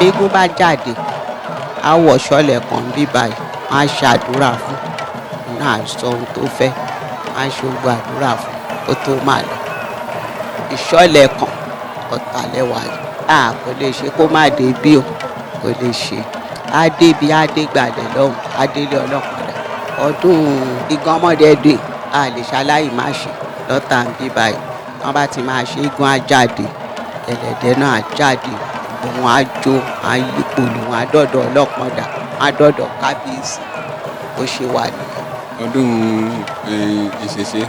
eégún bá jáde á wọ̀ ṣọ́lẹ̀ kan bí báyìí wọ́n á ṣàdúrà fún un náà sọ ohun tó fẹ́ wọ́n á ṣe gbogbo àdúrà fún un ó tó máa lọ ìṣọ́lẹ̀ kan Ọ̀tàlẹ́wà yìí kò lè ṣe kó má dé bí o kò lè ṣe adébí adégbàdẹ lọ́hùn adélé ọlọ́pàá ọdún ìgànmọ́dẹ́dẹ́ a lè ṣaláì má ṣe lọ́tà ń bí báyìí wọ́n bá ti máa ṣe eégún á jáde ẹlẹ́dẹ̀ náà á jáde òun á jó á yípo lòun á dọ̀dọ̀ ọlọ́pàá á dọ̀dọ̀ kábíyèsí ó ṣe wà nìyẹn. ọdún ìṣẹ̀ṣe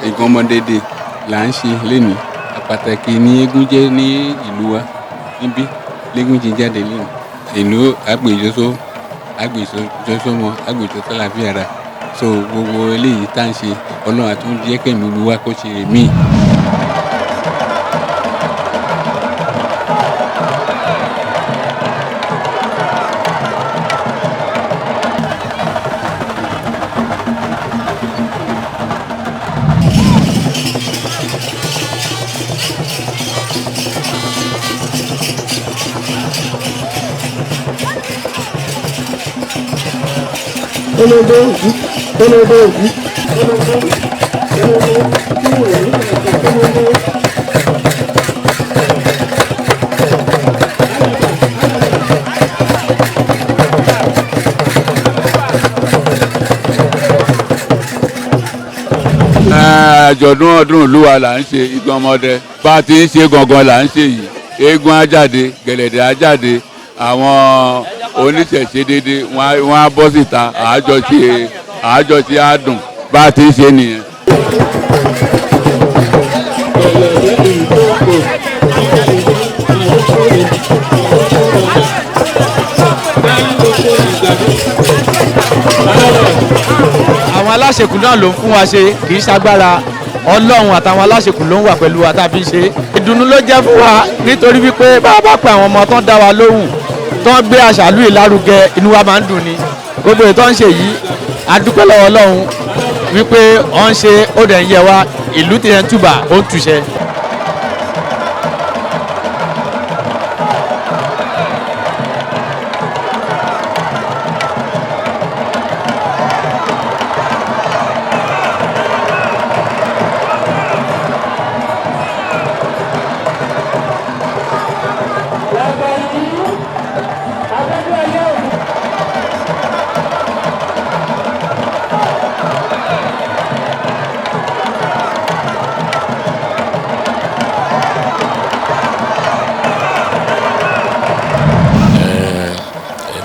ìgànmọ́dẹ́dẹ́ là ń ṣe lénìí pàtàkì ní eégún jẹ́ ní ìlú wa níbí lẹ́gùn ti jáde lẹ́nu ìlú agbèsọ́sọ́mọ agbèsọ́sọ́láfíà ra so gbogbo eléyìí tá à ń ṣe ọlọ́run àtúndì ẹ̀kẹ́mi olúwa kó ṣe mí. àjọ̀dún ọdún ìlú wa là ń ṣe Ìgànmọ́dẹ bá a ti ń ṣe gangan là ń ṣe yìí eégún á jáde gẹ̀lẹ̀dẹ̀ á jáde àwọn oníṣẹ̀ṣe déédéé wọ́n á bọ́ síta àjọṣe á dùn bá a ti ń ṣe nìyẹn. àwọn aláṣekù náà ló ń fún wa ṣe kì í ṣagbára Ọlọ́run àtàwọn aláṣekù ló ń wà pẹ̀lú wa tàbí ṣe ìdùnnú ló jẹ́ fún wa nítorí wípé bá a bá pe àwọn ọmọ tán dá wa lóhùn tán gbé àṣàlù ìlárugẹ inú wa máa ń dùn ni gbogbo ètò ń ṣe yìí a dúpẹ́ lọ́wọ́ Ọlọ́run wípé ó ń ṣe ó dẹ̀ ń yẹ wa ìlú tí ẹ̀ ń túbà ó ń túṣẹ.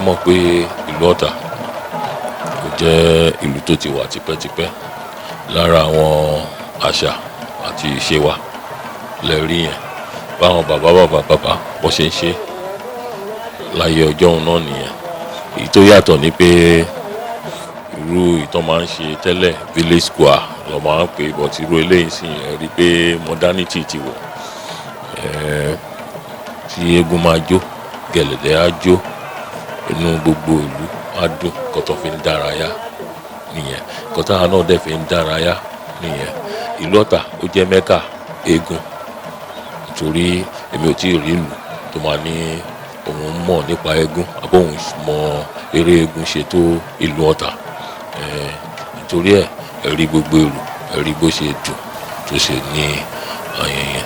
mọ̀ pé ìlú Ọ̀tà ó jẹ́ ìlú tó ti wà tipẹ́tipẹ́ lára àwọn àṣà àti ìṣe wa lẹ́rí yẹn báwọn bàbá bó ṣe ń ṣe láyé ọjọ́ òun náà nìyẹn èyí tó yàtọ̀ ni pé irú ìtàn máa ń ṣe tẹ́lẹ̀ village square lọ́ máa ń pè but irú eléyìí sì yẹn rí pé modernity ti wọ̀ tí eégún máa jó gẹ̀lẹ̀dẹ̀ á jó inú gbogbo ìlú á dùn kọ́tọ́ fi ń dárayá nìyẹn kọ́tà náà dẹ̀ fi ń dárayá nìyẹn ìlú Ọ̀tà ó jẹ́ mẹ́kà eégún nítorí èmi ò tí ì rí ìlú tó máa ní òun mọ̀ nípa eégún àbọ̀ òun mọ eré eégún ṣe tó ìlú Ọ̀tà nítorí ẹ̀ rí gbogbo èrò rí bó ṣe dùn tó ṣe ní ayẹyẹ.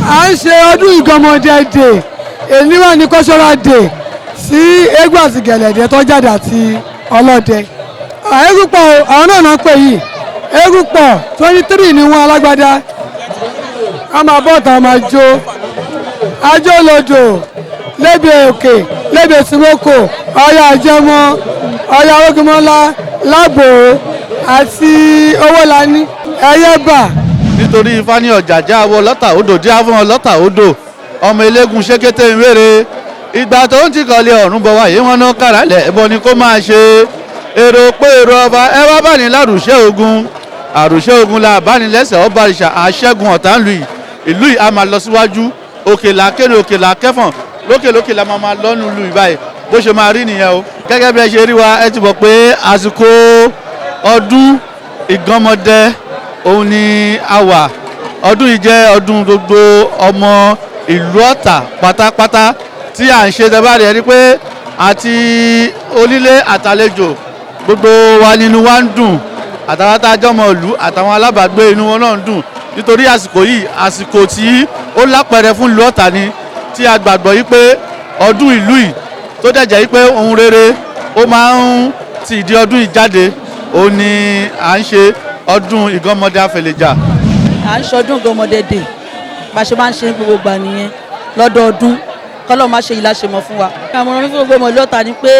à ń ṣe ọdún Ìgànmọ́dẹ day èyí wà ní cultural day sí eégún àti gẹ̀lẹ̀dẹ̀ tó jáde àti ọlọ́dẹ eégún pọ̀ àwọn náà náà pè yìí eégún pọ̀ 23 ni wọ́n alágbádá a máa bọ́ ọ̀tá máa jó ajó lodò lébè òkè lébè síwókò ọ̀yà àjẹmọ́ ọ̀yà ogunmọ́lá lágbo àti owólání ẹ̀yẹ́bà. nítorí ifá ní ọ̀jàjà wọ lọ́tà odò díá fún ọ lọ́tà odò ọmọ eléégún ṣékété ń wéré ìgbà tó ń tìkọ̀lé ọ̀run bọ̀ wáyé wọn náà kàrálẹ̀ ẹbọ ni kó máa ṣe èrò pé èrò ọba ẹ wá bá ní lárùṣẹ́ ogun àròṣe ogun la àbánilẹ́sẹ̀ ọba ìṣà àṣẹ́gun ọ̀tá ń lu ìlú yìí a máa lọ síwájú òkèlà kéré òkèlà kẹfọ̀n lókèlókè la máa lọ́nu lu ìbáyìí bó ṣe máa rí nìyẹn o. gẹ́gẹ́ bí ẹ ṣe rí wa ẹ ti bọ̀ pé àsìkò ọdún ìgànmọ́dẹ òun ni a wà. ọdún yìí jẹ́ ọdún gbogbo ọmọ ìlú Ọ̀tà pátápátá tí à ń ṣe tẹ́bàrẹ̀ ẹni pé àti onílé àtàlejò gbogbo wa nínú wa ń dùn àtàwọn àjọmọ̀ ìlú àtàwọn alábàágbé inú wọn náà ń dùn nítorí àsìkò yìí àsìkò tí ó lápẹẹrẹ fún ìlú Ọ̀tà ni tí a gbàgbọ́ yìí pé ọdún ìlú yìí tó dẹ̀jẹ̀ yìí pé ohun rere ó máa ń ti ìdí ọdún yìí jáde òun ni à ń ṣe ọdún ìgànmọ́dé Afẹ̀lẹ̀jà. à ń ṣọdún ìgànmọ́dé dè bá a ṣe máa ń ṣe gbogbo gbà nìyẹn lọ́dọọdún kọ́lọ́ máa ṣe yìí láṣemọ̀ fún wa. àmọ̀ràn mi fún gbogbo ọmọ ìlú Ọ̀tà ni pé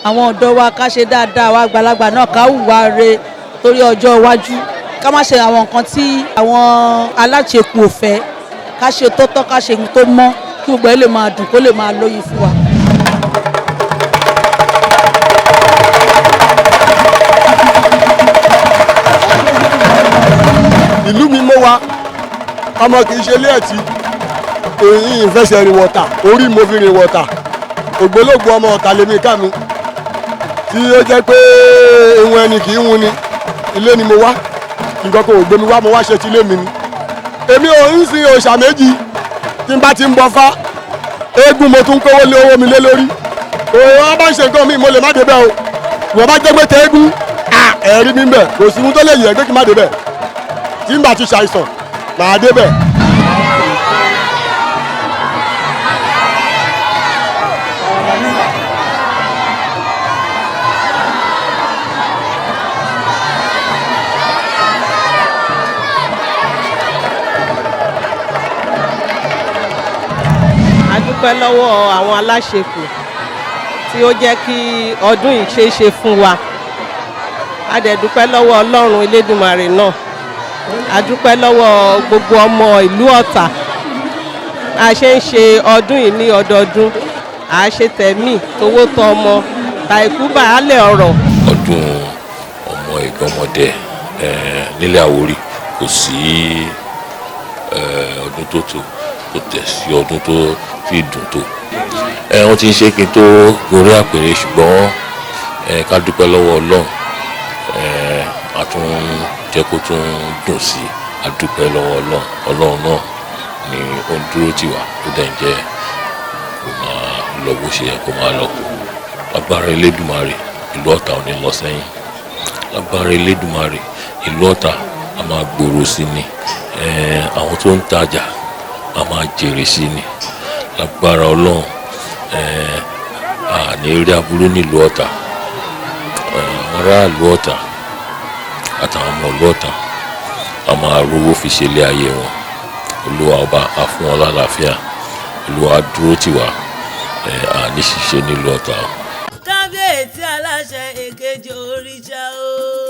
àwọn ọ̀dọ́ wa ká ṣe dáadáa wa àgbàlagbà náà ká hùwà re torí ọjọ́ iwájú ká má ṣe àwọn nǹkan tí àwọn aláṣekù ò fẹ́ ká ṣe tó tọ́ ká ṣe tó mọ́ kí gbogbo ẹ lè máa dùn kó lè máa lóyin fún wa. ìlú mi mọ́ wa ọmọ kì í ṣe ilé ẹ̀tì èyí ìfẹsẹ̀ rìn wọ̀tà orí mo fi rìn wọ̀tà ògbólógbò ọmọ Ọ̀tà lèmi ká mi tí ó jẹ́ pé ìwọ̀n ẹni kì í hun ni ilé ni mo wá nǹkan kan ò gbé mi wá mo wá ṣe ti ilé mi ni èmi ò ń sin òòṣà méjì tí n bá ti ń bọ fá eégún mo tún kówó lé owó mi lé lórí òun wọn bá ń ṣe nǹkan mi mo lè má débẹ̀ o ìwọ̀n bá jẹ́ pé tẹ eégún ẹ̀rí mi bẹ̀ kò sí ohun tó lè yẹ pé kí n má débẹ̀ tí n bá ti ṣàìsàn màá débẹ̀. dúpẹ́ lọ́wọ́ àwọn aláṣekù tí ó jẹ́ kí ọdún yìí ṣeé ṣe fún wa. A dẹ̀ dúpẹ́ lọ́wọ́ Ọlọ́run Elédùmarè náà. A dúpẹ́ lọ́wọ́ gbogbo ọmọ ìlú Ọ̀tà. A ṣe ń ṣe ọdún yìí ní ọdọọdún. A ṣe tẹ̀mí towó tọmọ tàìkú bàálẹ̀ ọ̀rọ̀. Ọdún ọmọ ìgànmọ́dẹ nílẹ̀ Àwórì kò sí ọdún tó tẹ̀ sí ọdún tó fi dùn tó. Wọ́n ti ń ṣe kí n tó gorí àpèrè ṣùgbọ́n ká dúpẹ́ lọ́wọ́ Ọlọ́run a tún jẹ́ kó tún dùn sí i. A dúpẹ́ lọ́wọ́ Ọlọ́run náà ni ó ń dúró tì wá tó dẹ̀ ń jẹ́ kó máa lọ bó ṣe yẹ kó máa lọ. Agbára Elédùmarè ìlú Ọ̀tà ò ní lọ sẹ́yìn. Agbára Elédùmarè ìlú Ọ̀tà a máa gbòòrò sí ni. Àwọn tó ń tajà a máa jèrè sí ni. Agbára Ọlọ́run àní rí aburú nílùú Ọ̀tà. Àwọn aráàlú Ọ̀tà àtàwọn ọmọ ìlú Ọ̀tà a máa rówó fi ṣe ilé ayé wọn. Olúwa ọba á fún wọn lálàáfíà. Olúwa á dúró tì wá àní ṣiṣẹ́ nílùú Ọ̀tà. Kábíyèsí aláṣẹ èkejì òrìṣà o.